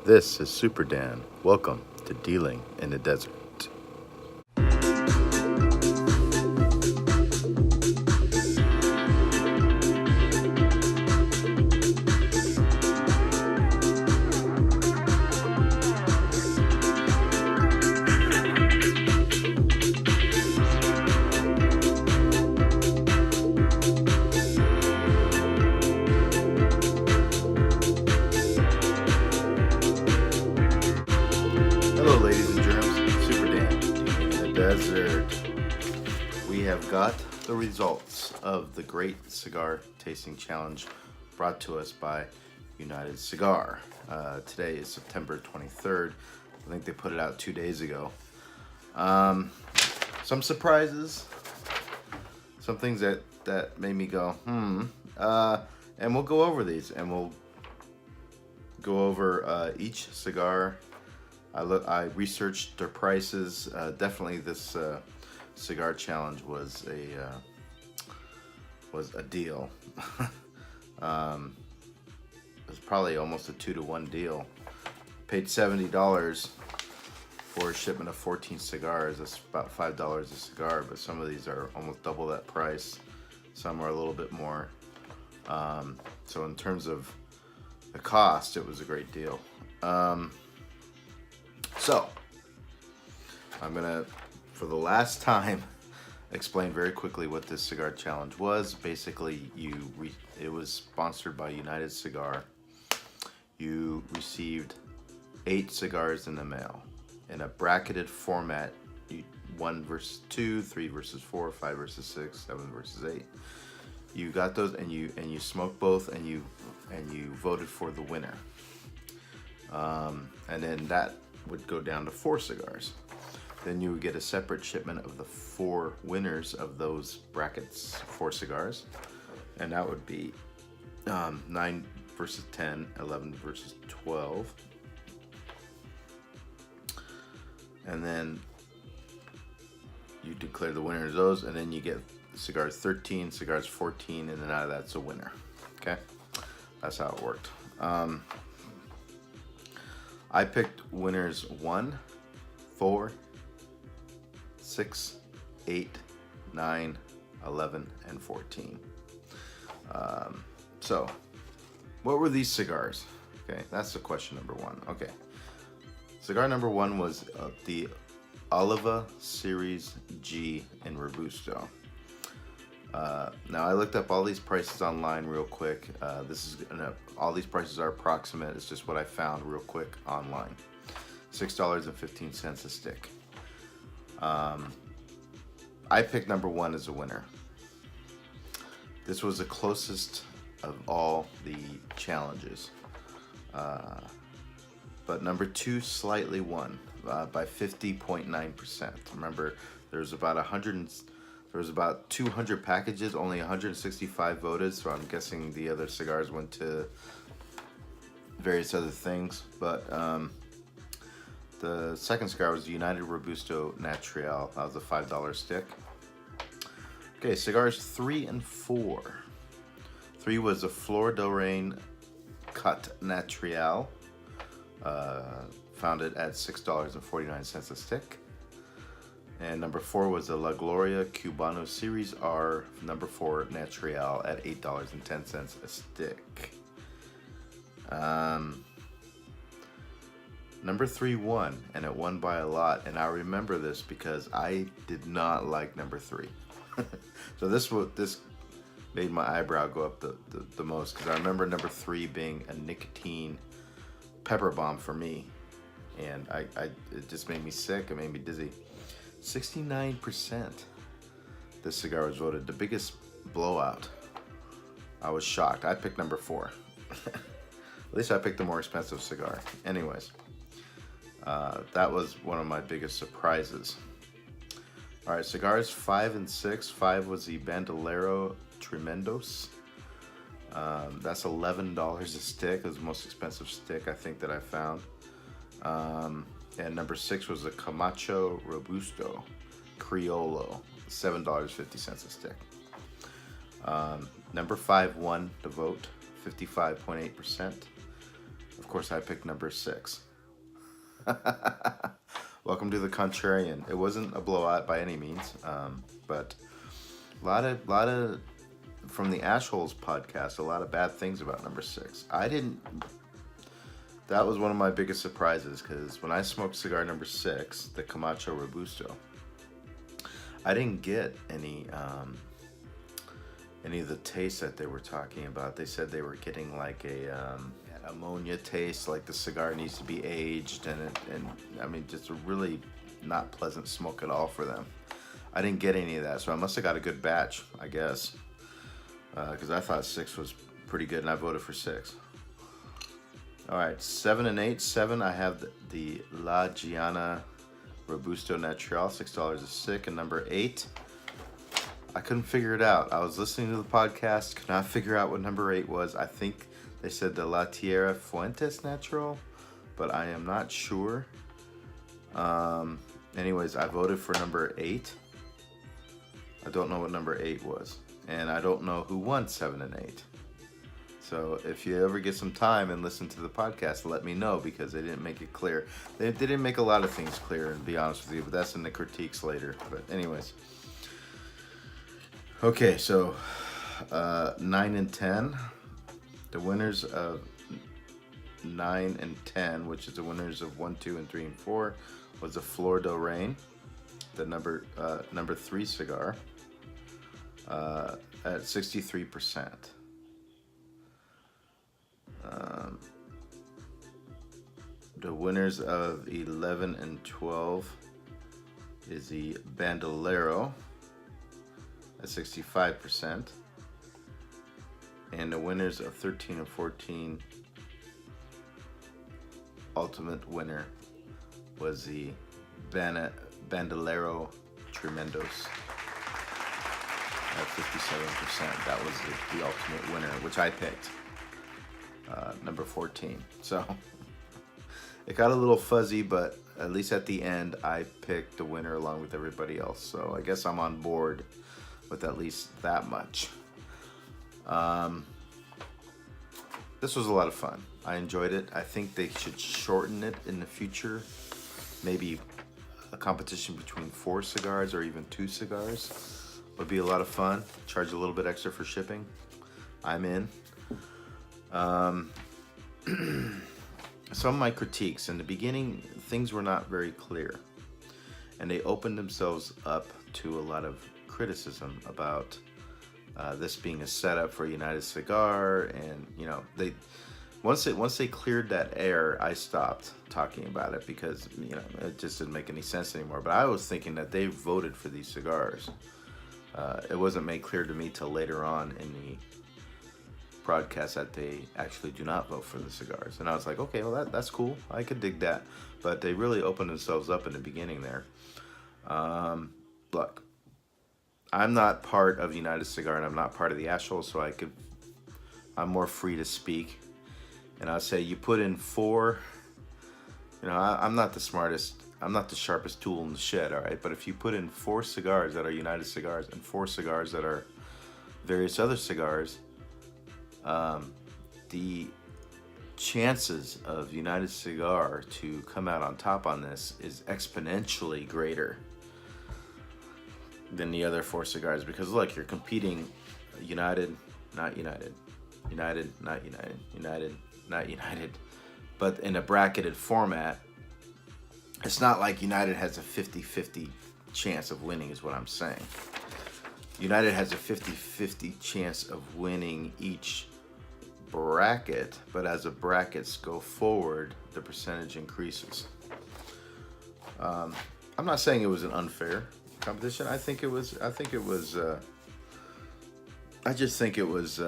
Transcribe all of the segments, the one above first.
This is Superdan. Welcome to Dealing in the Desert. Hello, ladies and germs. Superdan, Dealing in the Desert. We have got the results of the Great Cigar Tasting Challenge brought to us by United Cigar. Today is September 23rd. I think they put it out 2 days ago. Some surprises, some things that made me go, and we'll go over these, and we'll go over each cigar. I researched their prices. Definitely, this cigar challenge was a deal. It was probably almost a 2-to-1 deal. Paid $70 for a shipment of 14 cigars. That's about $5 a cigar, but some of these are almost double that price. Some are a little bit more. So in terms of the cost, it was a great deal. So, I'm gonna, for the last time, explain very quickly what this cigar challenge was. Basically, it was sponsored by United Cigar. You received 8 cigars in the mail in a bracketed format: 1 versus 2, 3 versus 4, 5 versus 6, 7 versus 8. You got those, and you smoked both, and you voted for the winner. And then that would go down to 4 cigars. Then you would get a separate shipment of the 4 winners of those brackets, 4 cigars, and that would be 9 versus 10, 11 versus 12, and then you declare the winner of those, and then you get cigars 13, cigars 14, and then out of that's a winner. Okay, that's how it worked. I picked winners 1, 4, 6, 8, 9, 11, and 14. So, what were these cigars? Okay, that's the question number 1. Okay, cigar number 1 was the Oliva Series G in Robusto. Now I looked up all these prices online real quick. All these prices are approximate. It's just what I found real quick online. $6.15 a stick. I picked number 1 as a winner. This was the closest of all the challenges, but number 2 slightly won by 50.9%. Remember, there's about 200 packages, only 165 voted, so I'm guessing the other cigars went to various other things. But the second cigar was United Robusto Natural. That was a $5 stick. Okay, cigars 3 and 4. 3 was a Flor del Rey Cut Natural, found it at $6.49 a stick. And number 4 was the La Gloria Cubano Series R number 4 Natural at $8.10 a stick. Number 3 won, and it won by a lot. And I remember this because I did not like number 3. So this made my eyebrow go up the most, because I remember number 3 being a nicotine pepper bomb for me, and it just made me sick. It made me dizzy. 69% this cigar was voted the biggest blowout. I was shocked. I picked number 4. At least I picked the more expensive cigar. Anyways, that was one of my biggest surprises. All right, cigars 5 and 6. 5 was the Bandolero Tremendos. That's $11 a stick. It was the most expensive stick I think that I found. And number 6 was the Camacho Robusto Criollo, $7.50 a stick. Number 5 won the vote, 55.8%. Of course, I picked number 6. Welcome to the Contrarian. It wasn't a blowout by any means, but a lot of from the Ashholes podcast, a lot of bad things about number 6. That was one of my biggest surprises, because when I smoked cigar number 6, the Camacho Robusto, I didn't get any of the taste that they were talking about. They said they were getting like a ammonia taste, like the cigar needs to be aged, and I mean, just a really not pleasant smoke at all for them. I didn't get any of that, so I must have got a good batch, I guess, because I thought 6 was pretty good, and I voted for 6. All right, 7 and 8. 7, I have the La Giana Robusto Natural, $6 a stick, and number 8, I couldn't figure it out. I was listening to the podcast, could not figure out what number 8 was. I think they said the La Tierra Fuentes Natural, but I am not sure. Anyways, I voted for number 8. I don't know what number 8 was, and I don't know who won 7 and 8. So if you ever get some time and listen to the podcast, let me know, because they didn't make it clear. They didn't make a lot of things clear, to be honest with you, but that's in the critiques later. But anyways. Okay, so 9 and 10. The winners of 9 and 10, which is the winners of 1, 2, and 3, and 4, was the Flor del Rey, the number 3 cigar, at 63%. The winners of 11 and 12 is the Bandolero at 65%. And the winners of 13 and 14, ultimate winner, was the Bandolero Tremendos at 57%. That was the ultimate winner, which I picked, number 14. So it got a little fuzzy, but at least at the end, I picked the winner along with everybody else. So I guess I'm on board with at least that much. This was a lot of fun. I enjoyed it. I think they should shorten it in the future. Maybe a competition between 4 cigars or even 2 cigars would be a lot of fun. Charge a little bit extra for shipping. I'm in. Some of my critiques in the beginning, things were not very clear, and they opened themselves up to a lot of criticism about this being a setup for United Cigar, and once they cleared that air, I stopped talking about it, because it just didn't make any sense anymore. But I was thinking that they voted for these cigars. It wasn't made clear to me till later on in the broadcast that they actually do not vote for the cigars, and I was like, okay, well that's cool. I could dig that, but they really opened themselves up in the beginning there. Look, I'm not part of United Cigar, and I'm not part of the Ashholes, so I'm more free to speak. And I'll say, you put in 4, I'm not the smartest, I'm not the sharpest tool in the shed, all right? But if you put in 4 cigars that are United Cigars and 4 cigars that are various other cigars, the chances of United Cigar to come out on top on this is exponentially greater than the other 4 cigars, because look, you're competing United, not United, United, not United, United, not United, but in a bracketed format. It's not like United has a 50-50 chance of winning, is what I'm saying. United has a 50-50 chance of winning each bracket, but as the brackets go forward, the percentage increases. I'm not saying it was an unfair competition. I just think it was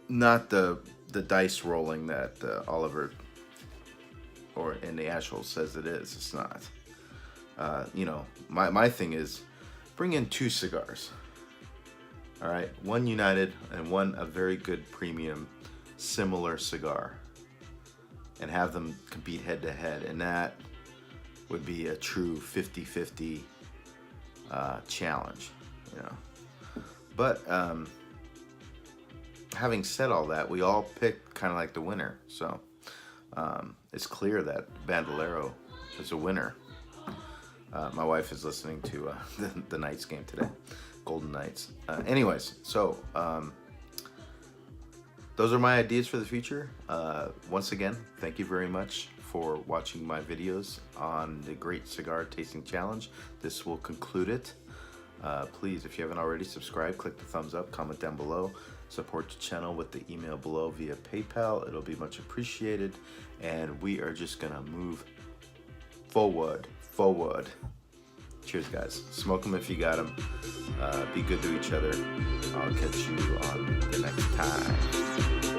not the dice rolling that Oliver or in the Ashholes says it is. It's not. My thing is, bring in 2 cigars. All right, 1 United and 1 a very good premium similar cigar, and have them compete head to head, and that would be a true 50-50 challenge, But having said all that, we all picked kind of like the winner. So it's clear that Bandolero is a winner. My wife is listening to the Knights game today, Golden Knights. Anyways, so those are my ideas for the future. Once again, thank you very much for watching my videos on the Great Cigar Tasting Challenge. This will conclude it. Please, if you haven't already, subscribe, click the thumbs up, comment down below, support the channel with the email below via PayPal. It'll be much appreciated, and we are just gonna move forward. Cheers, guys. Smoke them if you got them. Be good to each other. I'll catch you on the next time.